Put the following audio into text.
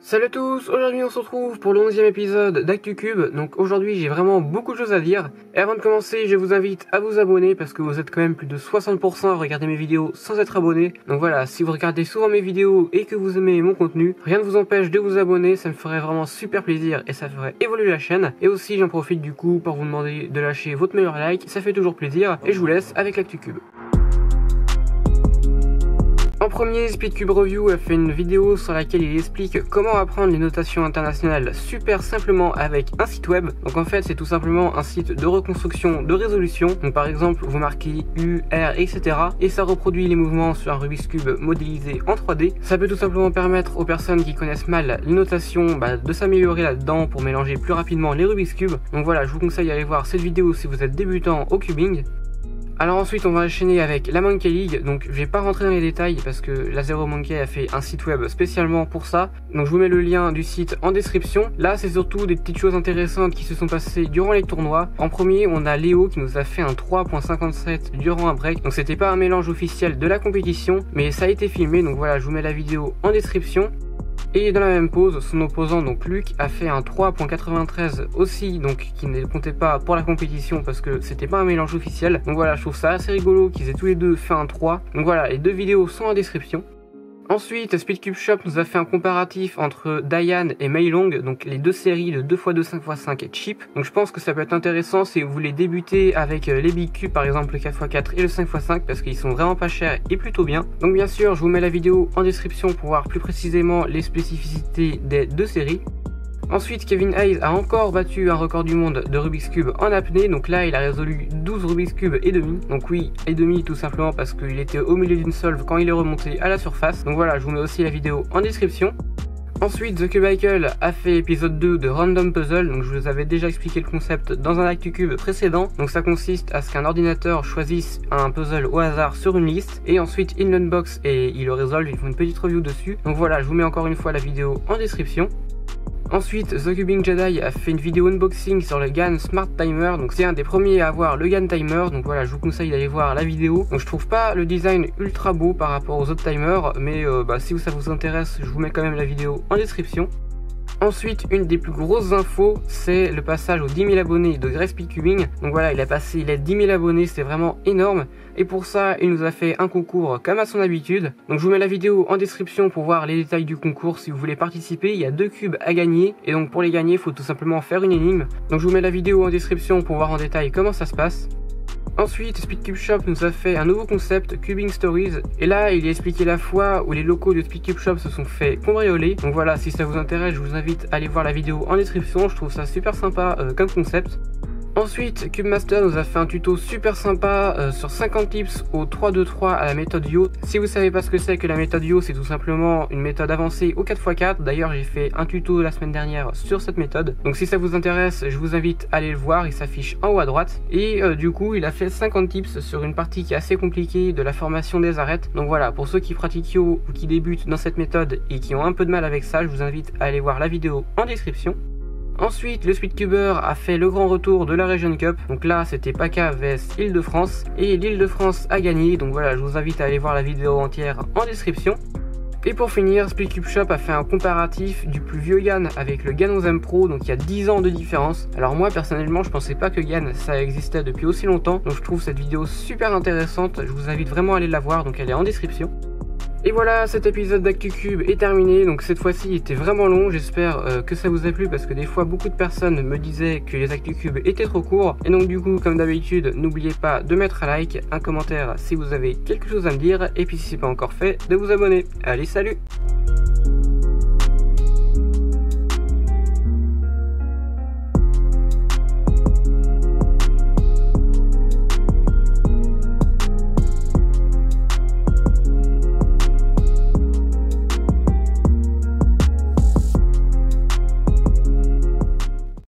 Salut à tous, aujourd'hui on se retrouve pour le 11e épisode d'ActuCube. Donc aujourd'hui j'ai vraiment beaucoup de choses à dire. Et avant de commencer, je vous invite à vous abonner parce que vous êtes quand même plus de 60% à regarder mes vidéos sans être abonné. Donc voilà, si vous regardez souvent mes vidéos et que vous aimez mon contenu, rien ne vous empêche de vous abonner, ça me ferait vraiment super plaisir et ça ferait évoluer la chaîne. Et aussi j'en profite du coup pour vous demander de lâcher votre meilleur like, ça fait toujours plaisir. Et je vous laisse avec l'ActuCube. En premier, Speedcube Review a fait une vidéo sur laquelle il explique comment apprendre les notations internationales super simplement avec un site web. Donc en fait c'est tout simplement un site de reconstruction de résolution. Donc par exemple vous marquez U, R, etc. et ça reproduit les mouvements sur un Rubik's Cube modélisé en 3D. Ça peut tout simplement permettre aux personnes qui connaissent mal les notations de s'améliorer là-dedans pour mélanger plus rapidement les Rubik's Cube. Donc voilà, je vous conseille d'aller voir cette vidéo si vous êtes débutant au cubing. Alors ensuite on va enchaîner avec la Monkey League. Donc je vais pas rentrer dans les détails parce que la Zero Monkey a fait un site web spécialement pour ça. Donc je vous mets le lien du site en description. Là c'est surtout des petites choses intéressantes qui se sont passées durant les tournois. En premier on a Léo qui nous a fait un 3.57 durant un break. Donc c'était pas un mélange officiel de la compétition mais ça a été filmé. Donc voilà, je vous mets la vidéo en description. Et dans la même pause, son opposant donc Luc a fait un 3.93 aussi, donc qui ne comptait pas pour la compétition parce que c'était pas un mélange officiel. Donc voilà, je trouve ça assez rigolo qu'ils aient tous les deux fait un 3. Donc voilà, les deux vidéos sont en description. Ensuite, Speedcube Shop nous a fait un comparatif entre Diane et Meilong, donc les deux séries de 2x2 5x5 et cheap. Donc je pense que ça peut être intéressant si vous voulez débuter avec les Big Cubes, par exemple le 4x4 et le 5x5, parce qu'ils sont vraiment pas chers et plutôt bien. Donc bien sûr, je vous mets la vidéo en description pour voir plus précisément les spécificités des deux séries. Ensuite, Kevin Hayes a encore battu un record du monde de Rubik's Cube en apnée. Donc là, il a résolu 12 Rubik's Cube et demi. Donc oui, et demi tout simplement parce qu'il était au milieu d'une solve quand il est remonté à la surface. Donc voilà, je vous mets aussi la vidéo en description. Ensuite, The Cubicle a fait l'épisode 2 de Random Puzzle. Donc je vous avais déjà expliqué le concept dans un ActuCube précédent. Donc ça consiste à ce qu'un ordinateur choisisse un puzzle au hasard sur une liste. Et ensuite, il l'unbox et il le résolve. Ils font une petite review dessus. Donc voilà, je vous mets encore une fois la vidéo en description. Ensuite, The Cubing Jedi a fait une vidéo unboxing sur le GAN Smart Timer. Donc c'est un des premiers à avoir le GAN Timer. Donc voilà, je vous conseille d'aller voir la vidéo. Donc je trouve pas le design ultra beau par rapport aux autres timers, mais si ça vous intéresse, je vous mets quand même la vidéo en description. Ensuite, une des plus grosses infos, c'est le passage aux 10 000 abonnés de Grey Speedcubing. Donc voilà, il a 10 000 abonnés, c'est vraiment énorme. Et pour ça, il nous a fait un concours comme à son habitude. Donc je vous mets la vidéo en description pour voir les détails du concours si vous voulez participer. Il y a 2 cubes à gagner. Et donc pour les gagner, il faut tout simplement faire une énigme. Donc je vous mets la vidéo en description pour voir en détail comment ça se passe. Ensuite, Speedcube Shop nous a fait un nouveau concept, Cubing Stories. Et là, il a expliqué la fois où les locaux de Speedcube Shop se sont fait cambrioler. Donc voilà, si ça vous intéresse, je vous invite à aller voir la vidéo en description. Je trouve ça super sympa comme concept. Ensuite, CubeMaster nous a fait un tuto super sympa sur 50 tips au 3-2-3 à la méthode Yo. Si vous savez pas ce que c'est que la méthode Yo, c'est tout simplement une méthode avancée au 4x4. D'ailleurs, j'ai fait un tuto la semaine dernière sur cette méthode. Donc si ça vous intéresse, je vous invite à aller le voir, il s'affiche en haut à droite. Et du coup, il a fait 50 tips sur une partie qui est assez compliquée de la formation des arêtes. Donc voilà, pour ceux qui pratiquent Yo ou qui débutent dans cette méthode et qui ont un peu de mal avec ça, je vous invite à aller voir la vidéo en description. Ensuite, le Speedcuber a fait le grand retour de la Region Cup. Donc là, c'était PACA vs Île-de-France. Et l'Île-de-France a gagné. Donc voilà, je vous invite à aller voir la vidéo entière en description. Et pour finir, Speedcube Shop a fait un comparatif du plus vieux GAN avec le GAN 11M Pro. Donc il y a 10 ans de différence. Alors moi, personnellement, je pensais pas que GAN, ça existait depuis aussi longtemps. Donc je trouve cette vidéo super intéressante. Je vous invite vraiment à aller la voir. Donc elle est en description. Et voilà, cet épisode d'ActuCube est terminé, donc cette fois-ci il était vraiment long, j'espère que ça vous a plu parce que des fois beaucoup de personnes me disaient que les ActuCube étaient trop courts. Et donc du coup, comme d'habitude, n'oubliez pas de mettre un like, un commentaire si vous avez quelque chose à me dire, et puis si c'est pas encore fait, de vous abonner. Allez, salut!